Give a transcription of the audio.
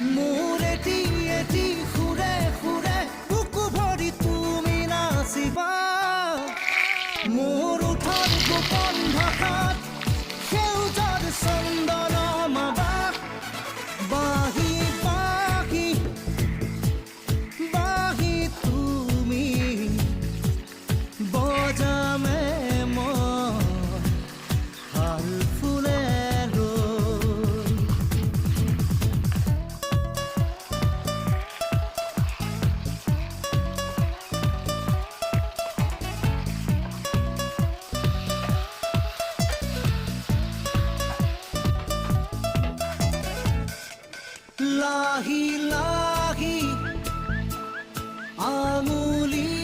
মোৰ এটি সুৰে সুৰে বুকু ভৰি তুমি নাচিবা মোৰ উঠৰ গোপন ভাষাত সেউজৰ চন্দন মাবা বাহি বাহি বাহি তুমি বজামে মই হাল ফুলে লাহি লাহি আঙুলি